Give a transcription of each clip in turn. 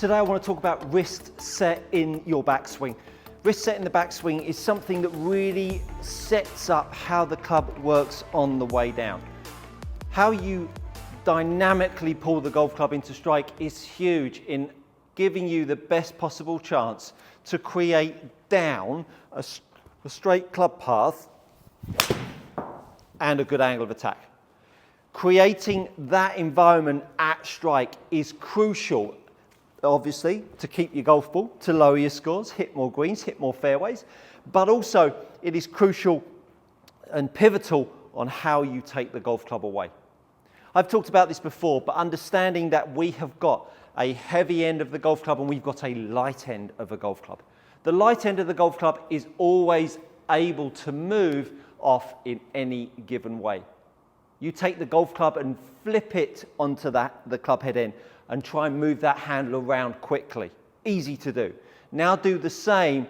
Today I want to talk about wrist set in your backswing. Wrist set in the backswing is something that really sets up how the club works on the way down. How you dynamically pull the golf club into strike is huge in giving you the best possible chance to create down a straight club path and a good angle of attack. Creating that environment at strike is crucial, obviously, to keep your golf ball, to lower your scores, hit more greens, hit more fairways, but also it is crucial and pivotal on how you take the golf club away. I've talked about this before, but understanding that we have got a heavy end of the golf club and we've got a light end of a golf club. The light end of the golf club is always able to move off in any given way. You take the golf club and flip it onto the club head end and try and move that handle around quickly. Easy to do. Now do the same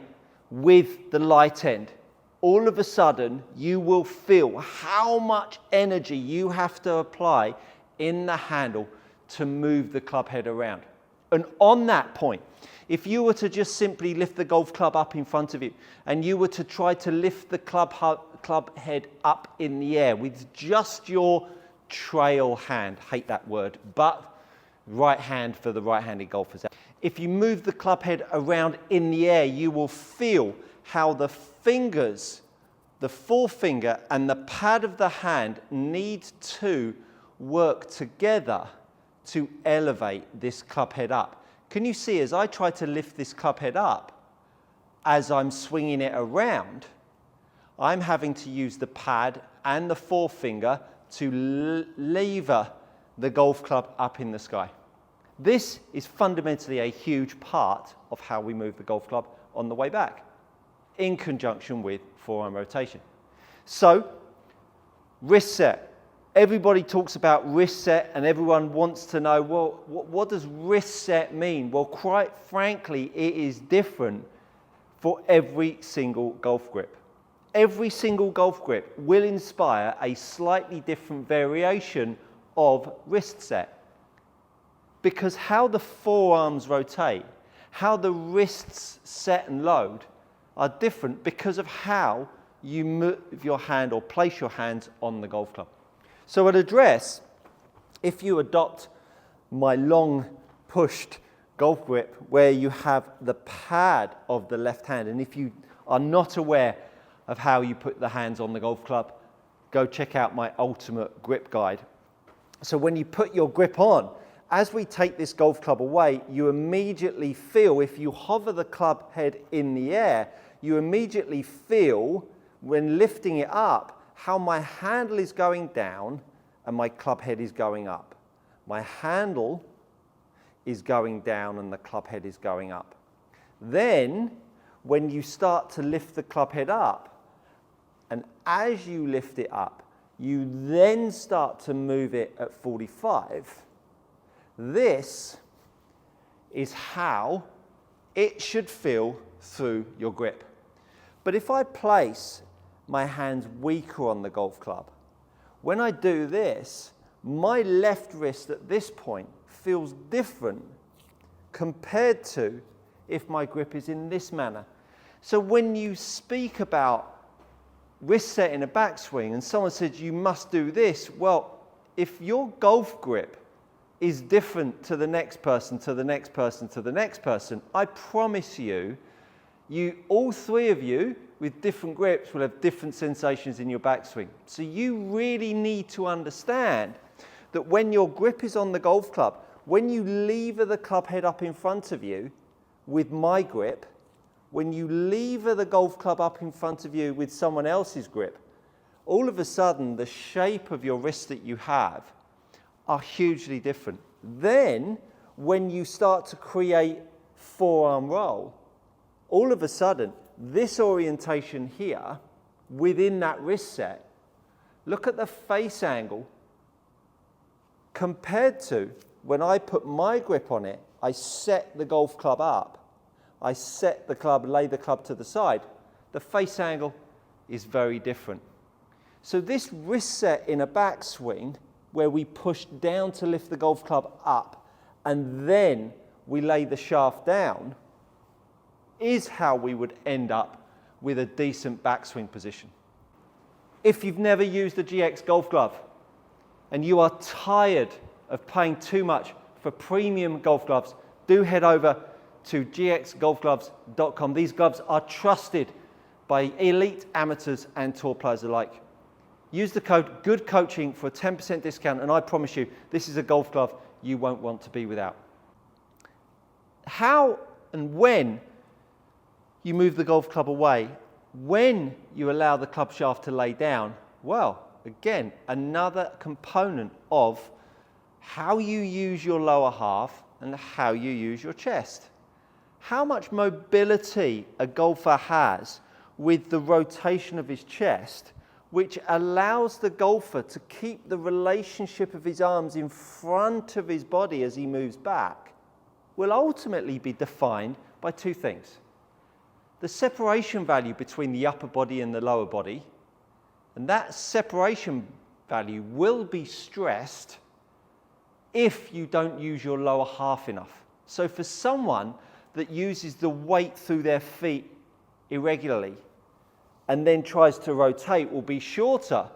with the light end. All of a sudden, you will feel how much energy you have to apply in the handle to move the club head around. And on that point, if you were to just simply lift the golf club up in front of you and you were to try to lift the club head up in the air with just your trail hand, hate that word, but right hand for the right-handed golfers. If you move the club head around in the air, you will feel how the fingers, the forefinger and the pad of the hand need to work together to elevate this club head up. Can you see as I try to lift this club head up, as I'm swinging it around, I'm having to use the pad and the forefinger to lever the golf club up in the sky. This is fundamentally a huge part of how we move the golf club on the way back, in conjunction with forearm rotation. So, wrist set. Everybody talks about wrist set and everyone wants to know, well, what does wrist set mean? Well, quite frankly, it is different for every single golf grip. Every single golf grip will inspire a slightly different variation of wrist set. Because how the forearms rotate, how the wrists set and load are different because of how you move your hand or place your hands on the golf club. So at address, if you adopt my long pushed golf grip where you have the pad of the left hand, and if you are not aware of how you put the hands on the golf club, go check out my ultimate grip guide. So when you put your grip on, as we take this golf club away, you immediately feel, if you hover the club head in the air, you immediately feel, when lifting it up, how my handle is going down and my club head is going up. My handle is going down and the club head is going up. Then, when you start to lift the club head up, and as you lift it up, you then start to move it at 45. This is how it should feel through your grip. But if I place my hands weaker on the golf club, when I do this, my left wrist at this point feels different compared to if my grip is in this manner. So when you speak about wrist set in a backswing and someone says you must do this, well, if your golf grip is different to the next person, to the next person, to the next person, I promise you, all three of you with different grips will have different sensations in your backswing. So you really need to understand that when your grip is on the golf club, when you lever the club head up in front of you with my grip, when you lever the golf club up in front of you with someone else's grip, all of a sudden the shape of your wrist that you have are hugely different. Then, when you start to create forearm roll, all of a sudden, this orientation here, within that wrist set, look at the face angle compared to when I put my grip on it, I set the golf club up, I set the club, lay the club to the side, the face angle is very different. So this wrist set in a backswing, where we push down to lift the golf club up, and then we lay the shaft down is how we would end up with a decent backswing position. If you've never used a GX golf glove and you are tired of paying too much for premium golf gloves, do head over to gxgolfgloves.com. These gloves are trusted by elite amateurs and tour players alike. Use the code GOODCOACHING for a 10% discount, and I promise you, this is a golf glove you won't want to be without. How and when you move the golf club away, when you allow the club shaft to lay down, well, again, another component of how you use your lower half and how you use your chest. How much mobility a golfer has with the rotation of his chest, which allows the golfer to keep the relationship of his arms in front of his body as he moves back, will ultimately be defined by two things. The separation value between the upper body and the lower body, and that separation value will be stressed if you don't use your lower half enough. So for someone that uses the weight through their feet irregularly and then tries to rotate will be shorter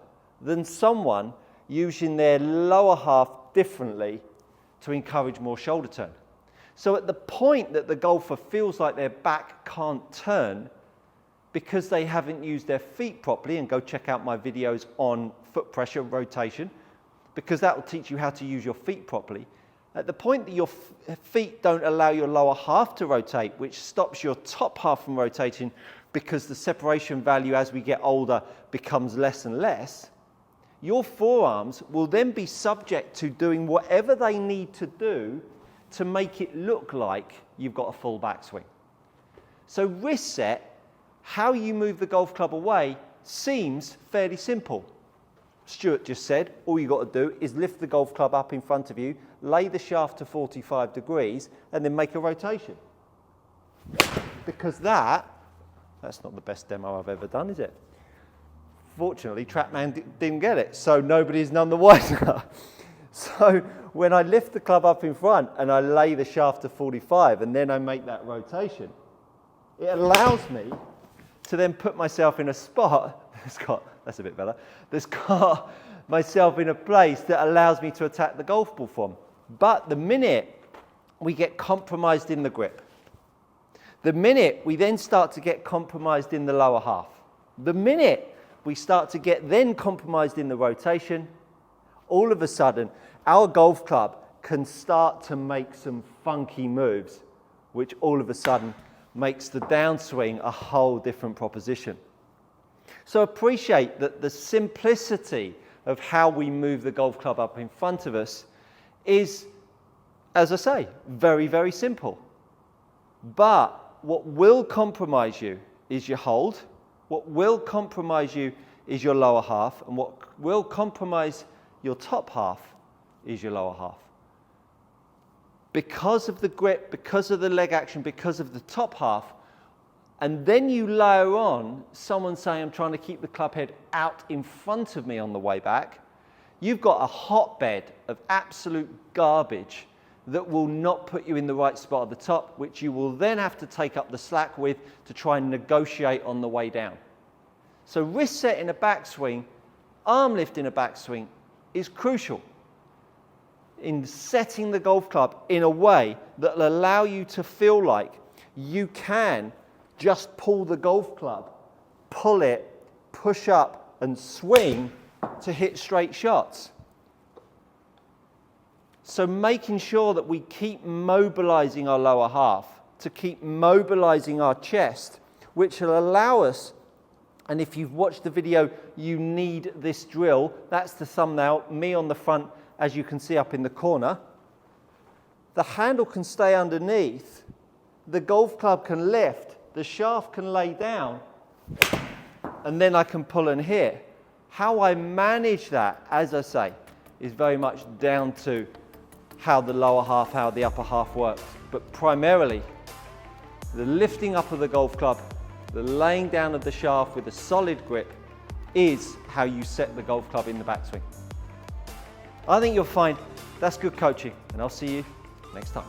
than someone using their lower half differently to encourage more shoulder turn. So at the point that the golfer feels like their back can't turn because they haven't used their feet properly, and go check out my videos on foot pressure rotation, because that will teach you how to use your feet properly. At the point that your feet don't allow your lower half to rotate, which stops your top half from rotating because the separation value as we get older becomes less and less, your forearms will then be subject to doing whatever they need to do to make it look like you've got a full backswing. So wrist set, how you move the golf club away, seems fairly simple. Stuart just said, all you've got to do is lift the golf club up in front of you, lay the shaft to 45 degrees, and then make a rotation. Because that's not the best demo I've ever done, is it? Fortunately, TrackMan didn't get it, so nobody's none the wiser. So when I lift the club up in front and I lay the shaft to 45 and then I make that rotation, it allows me to then put myself in a spot that's a bit better, that's got myself in a place that allows me to attack the golf ball from. But the minute we get compromised in the grip, the minute we then start to get compromised in the lower half, the minute we start to get then compromised in the rotation, all of a sudden our golf club can start to make some funky moves, which all of a sudden makes the downswing a whole different proposition. So appreciate that the simplicity of how we move the golf club up in front of us is, as I say, very, very simple. But what will compromise you is your hold, what will compromise you is your lower half, and what will compromise your top half is your lower half. Because of the grip, because of the leg action, because of the top half, and then you layer on someone saying, I'm trying to keep the club head out in front of me on the way back, you've got a hotbed of absolute garbage that will not put you in the right spot at the top, which you will then have to take up the slack with to try and negotiate on the way down. So wrist set in a backswing, arm lift in a backswing is crucial in setting the golf club in a way that will allow you to feel like you can just pull the golf club, pull it, push up and swing to hit straight shots. So making sure that we keep mobilizing our lower half, to keep mobilizing our chest, which will allow us, and if you've watched the video, you need this drill. That's the thumbnail, me on the front, as you can see up in the corner. The handle can stay underneath, the golf club can lift, the shaft can lay down, and then I can pull and hit. How I manage that, as I say, is very much down to how the lower half, how the upper half works. But primarily, the lifting up of the golf club, the laying down of the shaft with a solid grip is how you set the golf club in the backswing. I think you'll find that's good coaching, and I'll see you next time.